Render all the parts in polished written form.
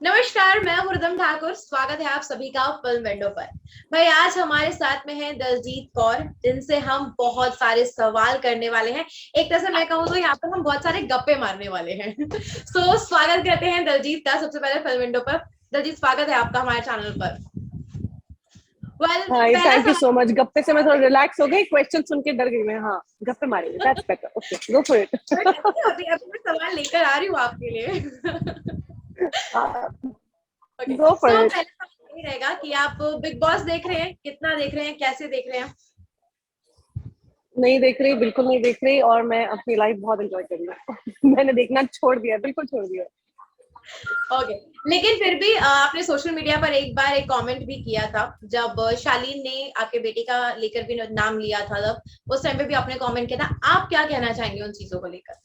नमस्कार, मैं हूं रिदम ठाकुर। स्वागत है आप सभी का फिल्म विंडो पर। भाई आज हमारे साथ में है दलजीत कौर, जिनसे हम बहुत सारे सवाल करने वाले हैं। एक तरह से मैं कहूँ तो यहाँ पर हम बहुत सारे गप्पे मारने वाले हैं। स्वागत करते हैं दलजीत का सबसे पहले फिल्म विंडो पर। दलजीत, स्वागत है आपका हमारे चैनल पर। हाय, पहला थैंक यू सवाल। So much. गप्पे से मैं थोड़ा रिलैक्स हो गई, क्वेश्चन सुन के डर गई मैं। हाँ, गप्पे मारेंगे, that's better. Okay, go for it. अभी अभी मैं सवाल लेकर आ रही हूँ आपके लिए। Okay, go for so it. पहला सवाल यही रहेगा कि आप बिग बॉस देख रहे हैं, कितना देख रहे हैं, कैसे देख रहे हैं? नहीं देख रही, बिल्कुल नहीं देख रही, और मैं अपनी लाइफ बहुत एंजॉय कर रही हूँ। मैंने देखना छोड़ दिया, बिल्कुल छोड़ दिया। ओके, लेकिन फिर भी आपने सोशल मीडिया पर एक बार एक कमेंट भी किया था जब शालीन ने आपके बेटे का लेकर भी नाम लिया था। तब उस टाइम पे भी आपने कमेंट किया था। आप क्या कहना चाहेंगे उन चीजों को लेकर?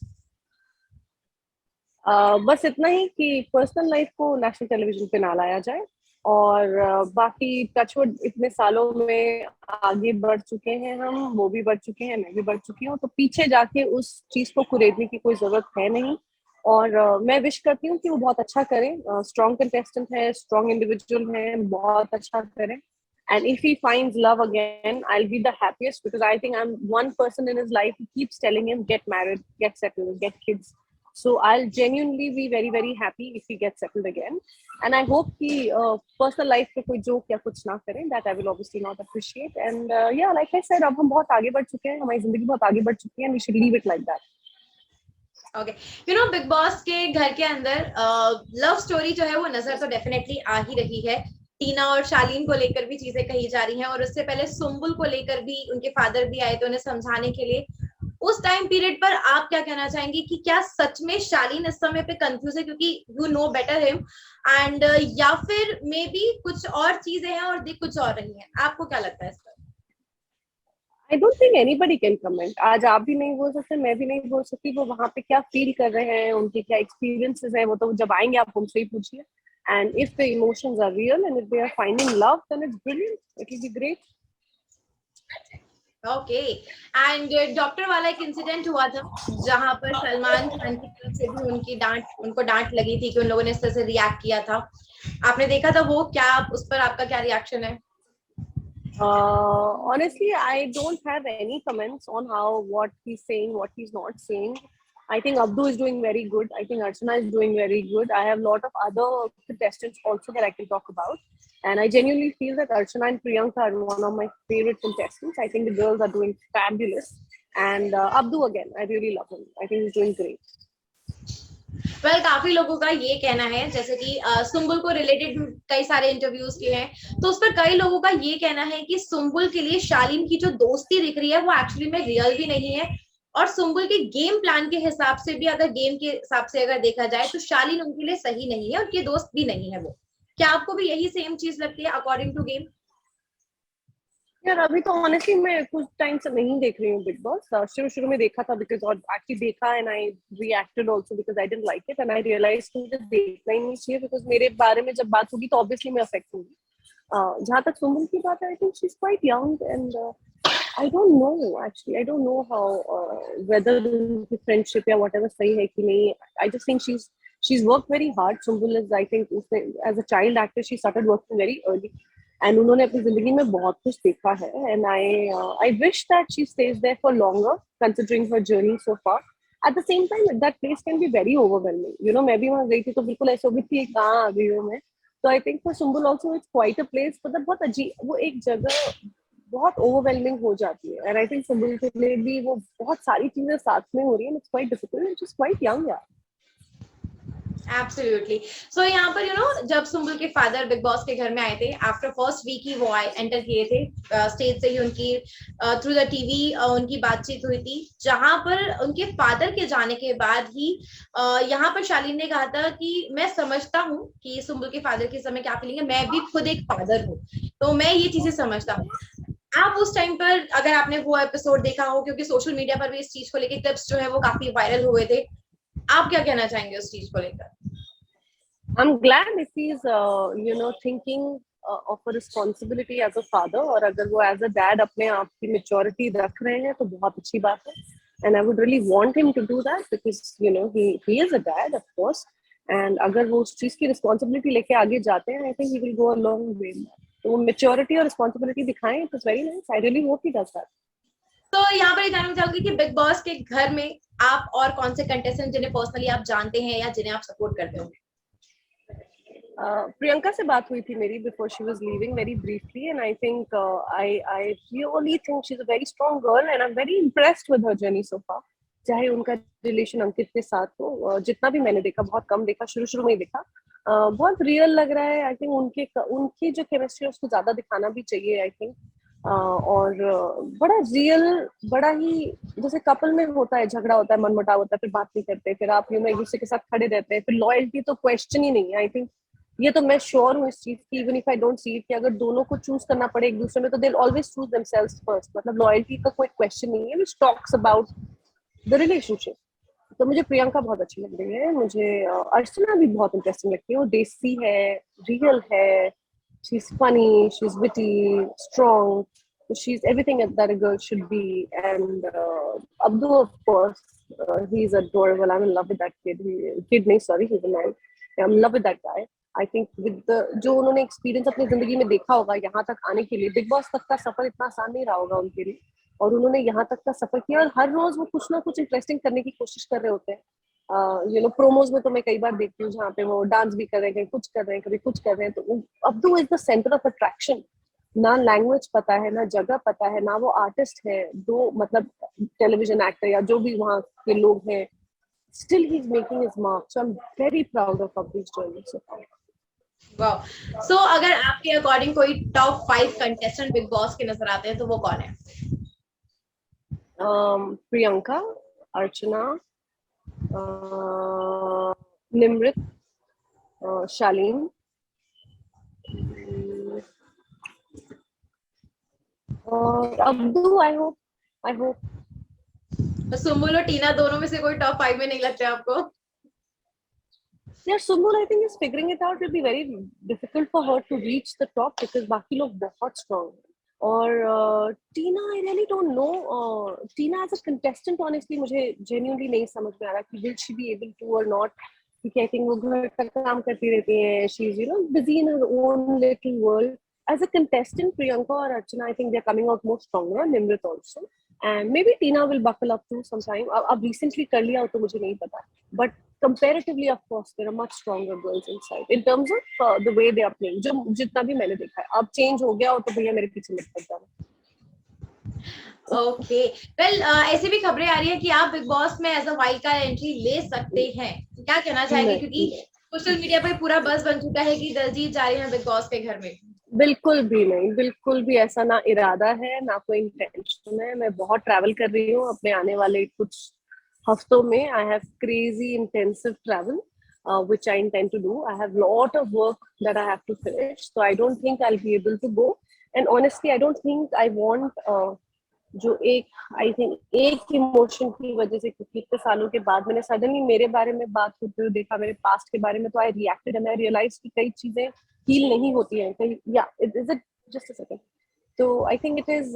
बस इतना ही कि पर्सनल लाइफ को नेशनल टेलीविजन पे ना लाया जाए, और बाकी टचवुड इतने सालों में आगे बढ़ चुके हैं हम, वो भी बढ़ चुके हैं, मैं भी बढ़ चुकी हूँ, तो पीछे जाके उस चीज को कुरेदने की कोई जरूरत है नहीं। और मैं विश करती हूँ कि वो बहुत अच्छा करें। स्ट्रॉन्ग कंटेस्टेंट है, स्ट्रॉन्ग इंडिविजुअल है, बहुत अच्छा करें। And if he finds love again, I'll be the happiest, because I think I'm one person in his life who keeps telling him, get married, get settled, get kids. So I'll genuinely be very, very happy if he gets settled again. And I hope he personal life पे कोई joke या कुछ ना करें, that I will obviously not appreciate. And yeah, like I said, अब हम बहुत आगे बढ़ चुके हैं, हमारी जिंदगी बहुत आगे बढ़ चुकी है, and we should leave it like that. Okay, big boss के घर के अंदर लव स्टोरी जो है वो नजर तो डेफिनेटली आ ही रही है। टीना और शालीन को लेकर भी चीजें कही जा रही हैं, और उससे पहले सुम्बुल को लेकर भी उनके फादर भी आए थे उन्हें समझाने के लिए। उस टाइम पीरियड पर आप क्या कहना चाहेंगे कि क्या सच में शालीन इस समय पे कंफ्यूज है क्योंकि you know better him, and या फिर मे बी कुछ और चीजें हैं और दिख कुछ और रही हैं? आपको क्या लगता है इस पर? I don't think anybody can comment. आज आप भी नहीं बोल सकते, मैं भी नहीं बोल सकती। वो वहां पे क्या फील कर रहे हैं, उनके क्या एक्सपीरियंसेस हैं, वो तो जब आएंगे आप उनसे ही पूछिए। And if the emotions are real and if they are finding love, then it's brilliant, it will be great. Okay, and doctor वाला एक इंसिडेंट हुआ था जहां पर सलमान खान की तरफ से भी उनको डांट लगी थी कि उन लोगों ने इस तरह से रिएक्ट किया था। आपने देखा था वो? क्या उस पर आपका क्या रिएक्शन है? Honestly, I don't have any comments on how what he's saying, what he's not saying. I think Abdu is doing very good. I think Archana is doing very good. I have a lot of other contestants also that I can talk about. And I genuinely feel that Archana and Priyanka are one of my favorite contestants. I think the girls are doing fabulous. And Abdu again, I really love him. I think he's doing great. काफी लोगों का ये कहना है, जैसे कि सुम्बुल को related कई सारे इंटरव्यूज किए हैं, तो उस पर कई लोगों का ये कहना है कि सुम्बुल के लिए शालीन की जो दोस्ती दिख रही है वो एक्चुअली में रियल भी नहीं है। और सुम्बुल के गेम प्लान के हिसाब से भी, अगर गेम के हिसाब से अगर देखा जाए, तो शालीन उनके लिए सही नहीं है, उनके दोस्त भी नहीं है वो। क्या आपको भी यही सेम चीज लगती है अकॉर्डिंग टू गेम? यार अभी तो ऑनेस्टली मैं कुछ टाइम से नहीं देख रही हूँ बिग बॉस। शुरू शुरू में देखा था, बिकॉज और एक्चुअली देखा, and I reacted also because I didn't like it, and I realise कि मुझे देखना ही नहीं चाहिए, बिकॉज मेरे बारे में जब बात होगी तो ऑब्वियसली मैं अफेक्ट होंगी। जहाँ तक सुमन की बात है, I think she is quite young, and I don't know, actually I don't know how whether उनकी फ्रेंडशिप या व्हाटएवर सही है कि नहीं। I just think she's worked very hard. Sumbul is, I think, as a child actor, she started working very early. And उन्होंने अपनी जिंदगी में बहुत कुछ देखा है, and I wish that she stays there for longer, considering her journey so far. At the same time, that place can be very overwhelming. You know, मैं भी वहाँ गई थी तो बिल्कुल ऐसे हो गई थी, कहाँ आ गई हूँ मैं। तो I think for Sumbul also it's quite a place, मतलब बहुत अजीब, वो एक जगह बहुत ओवरवेलमिंग हो जाती है। एंड आई थिंक सुम्बुल के लिए भी वो बहुत सारी चीजें साथ में हो रही है, it's quite difficult, it's quite young यार। एब्सोल्युटली। सो यहाँ पर जब सुम्बुल के फादर बिग बॉस के घर में आए थे, आफ्टर फर्स्ट वीक ही वो आए, एंटर किए थे। स्टेज से ही उनकी थ्रू द टीवी उनकी बातचीत हुई थी, जहां पर उनके फादर के जाने के बाद ही यहाँ पर शालीन ने कहा था कि मैं समझता हूँ कि सुम्बुल के फादर के समय क्या फीलिंग है, मैं भी खुद एक फादर हूँ, तो मैं ये चीजें समझता हूँ। आप उस टाइम पर, अगर आपने वो एपिसोड देखा हो, क्योंकि सोशल मीडिया पर भी इस चीज को लेकर क्लिप्स जो है वो काफी वायरल हुए थे, आप क्या कहना चाहेंगे उस चीज को लेकर? I'm glad if he's, thinking of a responsibility as a father, और अगर वो as a dad अपने आप की maturity रख रहे हैं तो बहुत अच्छी बात है. And I would really want him to do that, because he is a dad, of course. And अगर वो उस चीज की रिस्पॉन्सिबिलिटी लेके आगे जाते हैं, I think he will go a long way. तो वो मेच्योरिटी और रिस्पॉन्सिबिलिटी दिखाएं, it is very nice. I really hope he does that. तो यहाँ पर ये जानना चाहूंगी कि बिग बॉस के घर में आप और कौन से कंटेस्टेंट जिन्हें पर्सनली आप जानते हैं या जिन्हें आप सपोर्ट करते हो? प्रियंका से बात हुई थी मेरी before she was leaving, very briefly, and I think I really think she is a very strong girl and I am very impressed with her journey so far. चाहे उनका रिलेशन अंकित के साथ हो, जितना भी मैंने देखा, बहुत कम देखा, शुरू शुरू में ही देखा, बहुत रियल लग रहा है। आई थिंक उनकी जो केमिस्ट्री है उसको ज्यादा दिखाना भी चाहिए, आई थिंक। और बड़ा रियल, बड़ा ही जैसे कपल में होता है, झगड़ा होता है, मनमुटाव होता है, फिर बात नहीं करते, फिर आप एक दूसरे के साथ खड़े रहते हैं, फिर लॉयल्टी तो क्वेश्चन ही नहीं है। आई थिंक ये तो मैं श्योर हूँ इस चीज की, even if I don't see it, कि अगर दोनों को चूज करना पड़े एक दूसरे में, तो they always choose themselves first. मतलब लॉयल्टी का कोई क्वेश्चन नहीं है, which talks about the relationship. तो मुझे प्रियंका बहुत अच्छी लग रही है, मुझे अर्चना भी बहुत इंटरेस्टिंग लगती है। वो देसी है, रियल है, she is funny, she is witty, strong, she is everything that a girl should be. And Abdu, of course, he's adorable. I'm in love with that kid. Kid नहीं, sorry, he's a man. I'm in love with that guy. I think with the जो उन्होंने experience अपनी जिंदगी में देखा होगा यहाँ तक आने के लिए, बिग बॉस तक का सफर इतना आसान नहीं रहा होगा उनके लिए, और उन्होंने यहाँ तक का सफर किया, और हर रोज वो कुछ ना कुछ इंटरेस्टिंग करने की कोशिश कर रहे होते हैं। प्रोमोज में तो मैं कई बार देखती हूँ जहाँ पे वो डांस भी कर रहे हैं, कहीं कुछ कर रहे हैं, कभी कुछ कर रहे हैं। तो Abdu is the centre of attraction. ना लैंग्वेज पता है, ना जगह पता है, ना वो आर्टिस्ट है, दो मतलब टेलीविजन एक्टर या जो भी वहाँ के लोग हैं, still he's making his mark. So I'm very proud of Abdu's journey so far. वाह। सो अगर आपके अकॉर्डिंग कोई टॉप 5 कंटेस्टेंट बिग बॉस के नजर आते हैं तो वो कौन है? Priyanka, Archana, Nimrit, Shaleen, और Abdu, I hope. सुम्बुल और टीना दोनों में से कोई टॉप 5 में नहीं लगते आपको? Yeah, Sumbul, I think, is figuring it out. It'll be very difficult for her to reach the top because बाकी लोग बहुत strong हैं. और टीना, I really don't know. Tina as a contestant, honestly, मुझे genuinely नहीं समझ में आ रहा कि will she be able to or not. क्योंकि I think वो घर का काम करती रहती है. She's busy in her own little world. As a contestant, Priyanka और Archana, I think they're coming out more stronger. Nimrit also. And maybe Tina will buckle up too sometime. अब recently कर लिया हो तो मुझे नहीं पता. But comparatively, of course, there are much stronger girls inside in terms of the way they are playing. जो जितना भी मैंने देखा है, अब change हो गया हो तो भैया मेरे पीछे मत पड़ जाना. ओके, वेल ऐसी भी खबरें आ रही है कि आप बिग बॉस में as a wild card entry ले सकते हैं, क्या कहना चाहेंगे? क्योंकि सोशल मीडिया पर पूरा बज़ बन चुका है कि दलजीत जा रही है बिग बॉस के घर में। बिल्कुल भी नहीं, बिल्कुल भी ऐसा ना इरादा है, ना कोई इंटेंशन है. मैं बहुत ट्रैवल कर रही हूँ अपने आने वाले कुछ हफ्तों में. I have crazy intensive travel which I intend to do. I have lot of work that I have to finish, so I don't think I'll be able to go. And honestly, I don't think I want जो I think एक emotion की वजह से, क्योंकि इतने सालों के बाद मैंने सडनली मेरे बारे में बात होते हुए देखा, मेरे पास्ट के बारे में, तो I reacted and I realise कि कई चीजें हील नहीं होती हैं कहीं. या is it just a second. So I think it is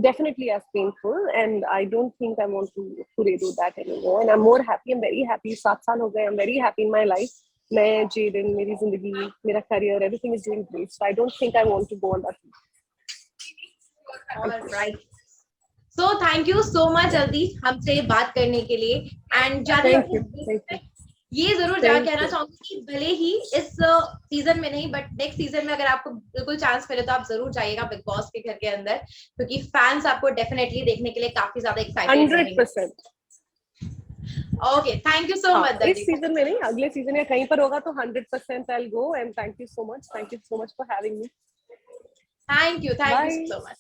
definitely as painful, and I don't think I want to redo that anymore. And I'm more happy. I'm very happy. 7 साल हो गए. I'm very happy in my life. मैं Jaden, मेरी जिंदगी, मेरा career, everything is doing great. So I don't think I want to go on that. All right. So thank you so much जल्दी हमसे बात करने के लिए. एंड जाते ये जरूर कहना चाहूंगी कि भले ही इस सीजन में नहीं, बट नेक्स्ट सीजन में अगर आपको बिल्कुल चांस मिले तो आप जरूर जाइएगा बिग बॉस के घर के अंदर, क्योंकि फैंस आपको डेफिनेटली देखने के लिए काफी ज्यादा एक्साइटेड हैं. 100%. Okay, thank you so much. इस सीजन में नहीं, अगले सीजन या कहीं पर होगा तो 100% I'll go. And thank you so much for having me. Thank you so much.